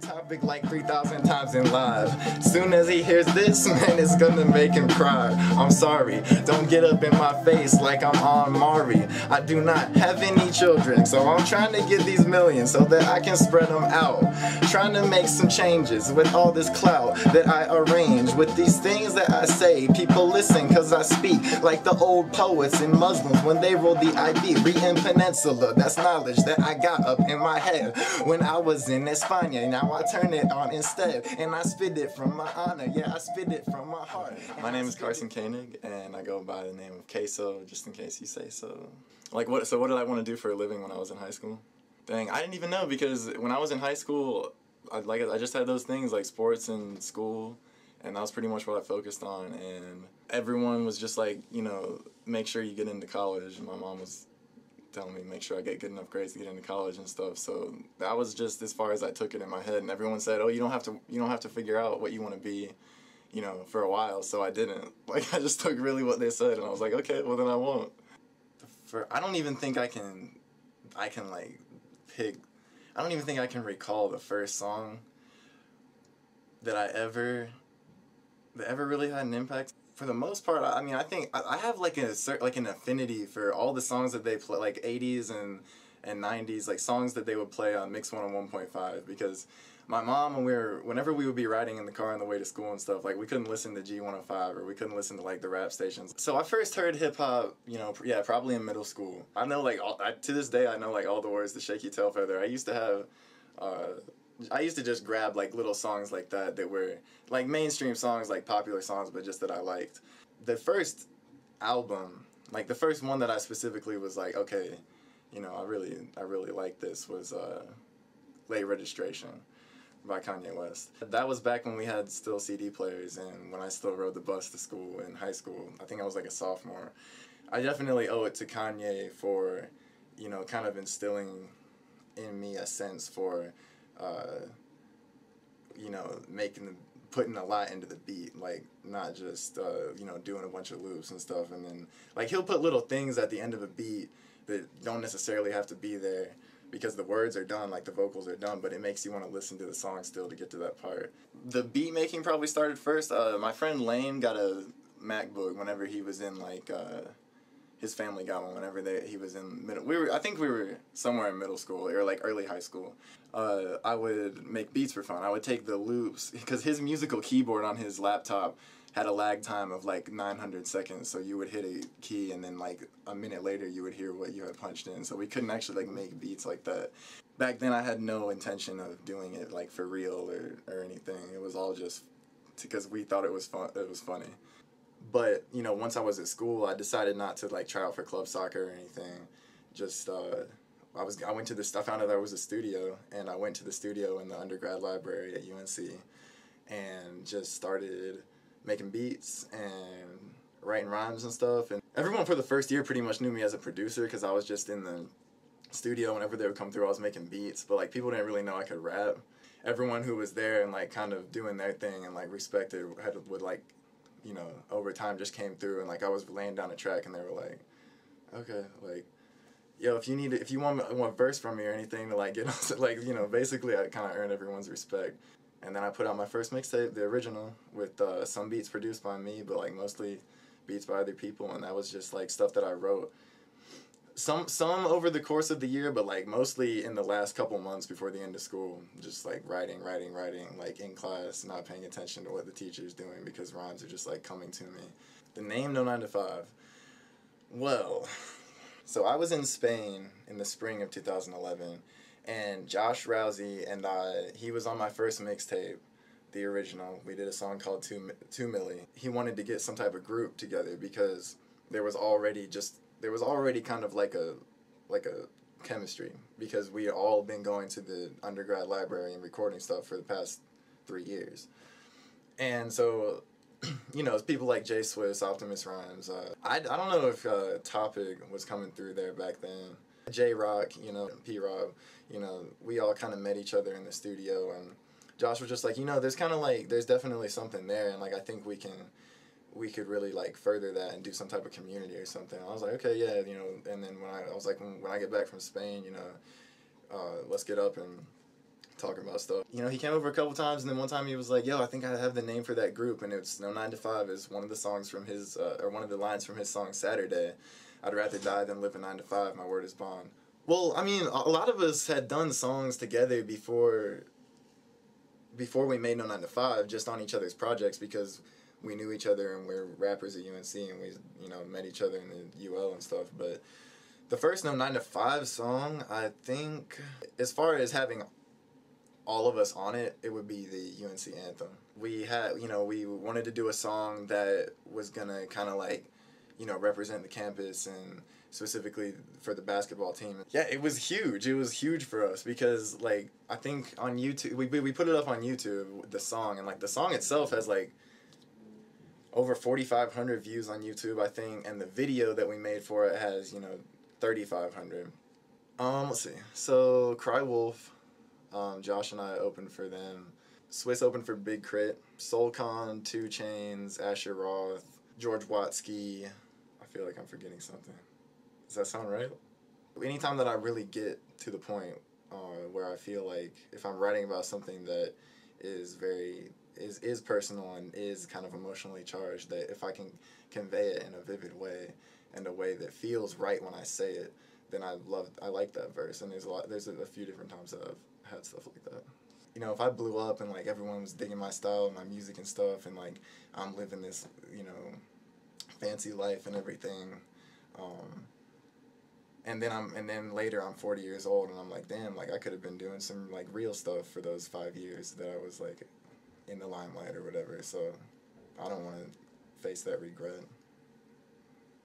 Topic like 3,000 times in live. Soon as he hears this, man, it's gonna make him cry. I'm sorry, don't get up in my face like I'm on Mari. I do not have any children, so I'm trying to get these millions so that I can spread them out. Trying to make some changes with all this clout that I arrange. With these things that I say, people listen cause I speak like the old poets and Muslims when they rolled the IB. Reading Peninsula, that's knowledge that I got up in my head when I was in España. Now I turn it on instead, and I spit it from my honor. Yeah, I spit it from my heart. My name is Carson Koenig, and I go by the name of Queso, just in case you say so. So what did I want to do for a living when I was in high school? Dang, I didn't even know, because when I was in high school, I just had those things like sports and school, and that was pretty much what I focused on. And everyone was just like, you know, make sure you get into college. And my mom was telling me make sure I get good enough grades to get into college and stuff. So that was just as far as I took it in my head. And everyone said, "Oh, you don't have to figure out what you want to be, you know, for a while." So I didn't. Like, I just took really what they said, and I was like, okay, well then I won't. I don't even think I can like pick. I don't even think I can recall the first song that ever really had an impact. For the most part, I mean, I think I have like an affinity for all the songs that they play, like 80s and 90s, like songs that they would play on Mix 101.5, because my mom, whenever we would be riding in the car on the way to school and stuff, like we couldn't listen to G105 or we couldn't listen to like the rap stations. So I first heard hip hop, you know, yeah, probably in middle school. I know like to this day I know like all the words to Shake Your Tail Feather. I used to just grab like little songs like that were like mainstream songs, like popular songs, but just that I liked. The first album, like the first one that I specifically was like, okay, you know, I really like this, was Late Registration by Kanye West. That was back when we had still CD players and when I still rode the bus to school in high school. I think I was like a sophomore. I definitely owe it to Kanye for, you know, kind of instilling in me a sense for you know, putting a lot into the beat, like not just you know, doing a bunch of loops and stuff, and then like he'll put little things at the end of a beat that don't necessarily have to be there because the words are done, like the vocals are done, but it makes you want to listen to the song still to get to that part. The beat making probably started first. My friend Lane got a MacBook whenever he was in like his family got one whenever he was in middle. I think we were somewhere in middle school or like early high school. I would make beats for fun. I would take the loops, because his musical keyboard on his laptop had a lag time of like 900 seconds. So you would hit a key and then like a minute later you would hear what you had punched in. So we couldn't actually like make beats like that. Back then I had no intention of doing it like for real or anything. It was all just because we thought it was fun. It was funny. But, you know, once I was at school, I decided not to, like, try out for club soccer or anything. Just, I went to this, I found out there was a studio, and I went to the studio in the undergrad library at UNC, and just started making beats and writing rhymes and stuff. And everyone for the first year pretty much knew me as a producer, because I was just in the studio. Whenever they would come through, I was making beats, but, like, people didn't really know I could rap. Everyone who was there and, like, kind of doing their thing and, like, respected would, like, you know, over time just came through, and like I was laying down a track and they were like, okay, like, yo, if you want a verse from me or anything to like get on, like, you know, basically I kind of earned everyone's respect. And then I put out my first mixtape, the original, with some beats produced by me, but like mostly beats by other people, and that was just like stuff that I wrote. Some over the course of the year, but like mostly in the last couple months before the end of school, just like writing, like in class, not paying attention to what the teacher's doing because rhymes are just like coming to me. The name No 9 to 5. Well, so I was in Spain in the spring of 2011, and Josh Rousey and he was on my first mixtape, the original. We did a song called 2 Milli. He wanted to get some type of group together because there was already kind of like a chemistry, because we had all been going to the undergrad library and recording stuff for the past 3 years. And so, you know, it's people like J Swiss, Optimus Rhymes. I don't know if Topic was coming through there back then. J Rock, you know, P Rob, you know, we all kind of met each other in the studio, and Josh was just like, you know, there's definitely something there, and like I think we could really like further that and do some type of community or something. I was like, okay, yeah, you know. And then when I was like, when I get back from Spain, you know, let's get up and talking about stuff. You know, he came over a couple times, and then one time he was like, yo, I think I have the name for that group, and it's No 9 to 5 is one of the songs from his, or one of the lines from his song Saturday. I'd rather die than live a 9 to 5, my word is bond. Well, I mean, a lot of us had done songs together before we made No 9 to 5, just on each other's projects, because we knew each other and we're rappers at UNC, and we, you know, met each other in the UL and stuff. But the first No 9 to 5 song, I think, as far as having all of us on it, it would be the UNC anthem. We had, you know, we wanted to do a song that was gonna kind of like, you know, represent the campus, and specifically for the basketball team. Yeah, it was huge. It was huge for us because, like, I think on YouTube, we put it up on YouTube, the song, and, like, the song itself has, like, over 4,500 views on YouTube, I think, and the video that we made for it has, you know, 3,500. Let's see. So, Cry Wolf, Josh and I opened for them. Swiss opened for Big Crit. Soulcon, 2 Chainz, Asher Roth, George Watsky. I feel like I'm forgetting something. Does that sound right? Anytime that I really get to the point where I feel like if I'm writing about something that is is personal and is kind of emotionally charged, that if I can convey it in a vivid way and a way that feels right when I say it, then I like that verse. And there's a few different times that I've had stuff like that. You know, if I blew up and, like, everyone was digging my style and my music and stuff, and, like, I'm living this, you know, fancy life and everything, and then later I'm 40 years old and I'm like, damn, like, I could have been doing some, like, real stuff for those 5 years that I was, like, in the limelight or whatever. So I don't want to face that regret.